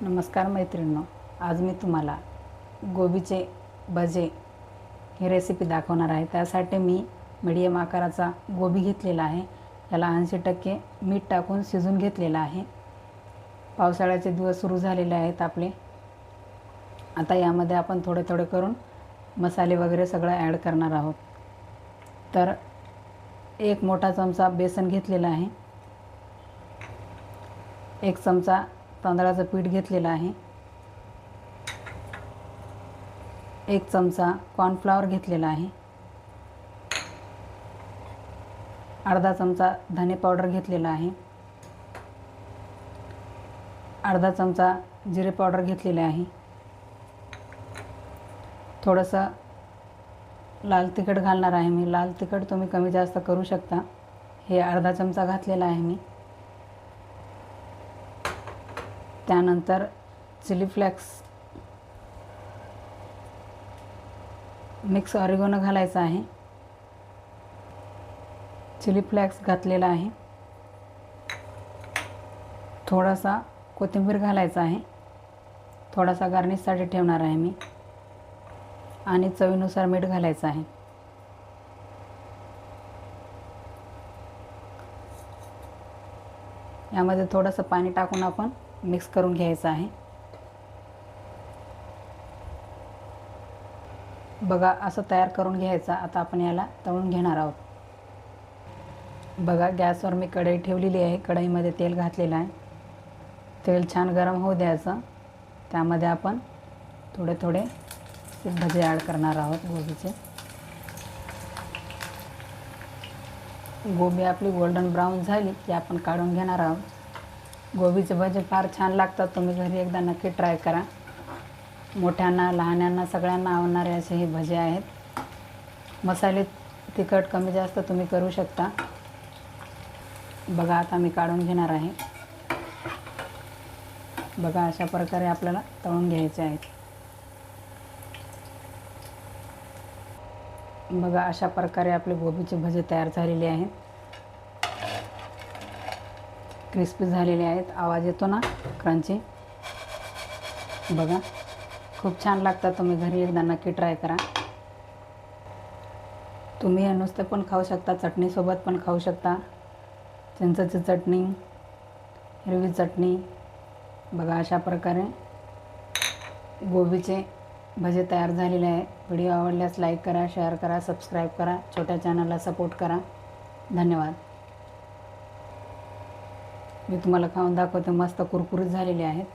नमस्कार मैत्रिणींनो, आज मी तुम्हाला गोबीचे भजे ही रेसिपी दाखवणार आहे। त्यासाठी मी मीडियम आकाराचा गोबी घेतलेला आहे। याला 80% मीठ टाकून शिजून घेतलेला आहे। पावसाळ्याचे दिवस सुरू झालेले आहेत आपले। आता यामध्ये आपण थोडे थोडे करून मसाले वगैरे सगळं ॲड करणार आहोत। तर एक मोठा चमचा बेसन घेतलेला आहे, एक चमचा तांदळाचं पीठ घेतलेलं आहे, एक चमचा कॉर्नफ्लॉवर घेतलेला आहे, अर्धा चमचा धने पावडर घेतलेला आहे, अर्धा चमचा जिरे पावडर घेतलेले आहे, थोडंसं लाल तिखट घालणार आहे मी। लाल तिखट तुम्ही कमी जास्त करू शकता। हे अर्धा चमचा घातलेला आहे मी। त्यानंतर चिली फ्लेक्स, मिक्स ऑरिगॅनो घालायचा आहे। चिली फ्लेक्स घातलेला आहे, थोडासा कोथिंबीर घालायचा आहे, थोडासा गार्निशसाठी ठेवणार आहे मी, आणि चवीनुसार मीठ घालायचं आहे। यामध्ये थोडंसं पाणी टाकून आपण मिक्स करून घ्यायचं आहे। बघा, असं तयार करून घ्यायचं। आता आपण याला तळून घेणार आहोत। बघा, गॅसवर मी कढई ठेवलेली आहे। कढईमध्ये तेल घातलेलं आहे। तेल छान गरम होऊ द्यायचं। त्यामध्ये आपण थोडे थोडे भजे ॲड करणार आहोत गोबीचे। गोबी आपली गोल्डन ब्राऊन झाली की आपण काढून घेणार आहोत। गोबीचे भजे फार छान लागतात। तुम्ही घरी एकदा नक्की ट्राय करा। मोठ्यांना लहान्यांना सगळ्यांना आवडणारे असे हे भजे आहेत। मसाले तिखट कमी जास्त तुम्ही करू शकता। बघा, आता मी काढून घेणार आहे। बघा, अशा प्रकारे आपल्याला तळून घ्यायचे आहेत। बघा, अशा प्रकारे आपले गोबीचे भजे तयार झालेले आहेत। क्रिस्पी झालेले आहेत। आवाज येतो ना क्रंची। बघा, खूप छान लागतात। तुम्ही घरी एकदा नक्की ट्राय करा। तुम्ही हे नुसते पण खाऊ शकता, चटणीसोबत पण खाऊ शकता। चिंचेची चटणी, हिरवी चटणी। बघा, अशा प्रकारे गोबीचे भजे तयार झालेले आहे। व्हिडिओ आवडल्यास लाईक करा, शेअर करा, सबस्क्राईब करा। छोट्या चॅनलला सपोर्ट करा। धन्यवाद। मी तुम्हाला खाऊन दाखवते। मस्त कुरकुरीत झालेले आहेत।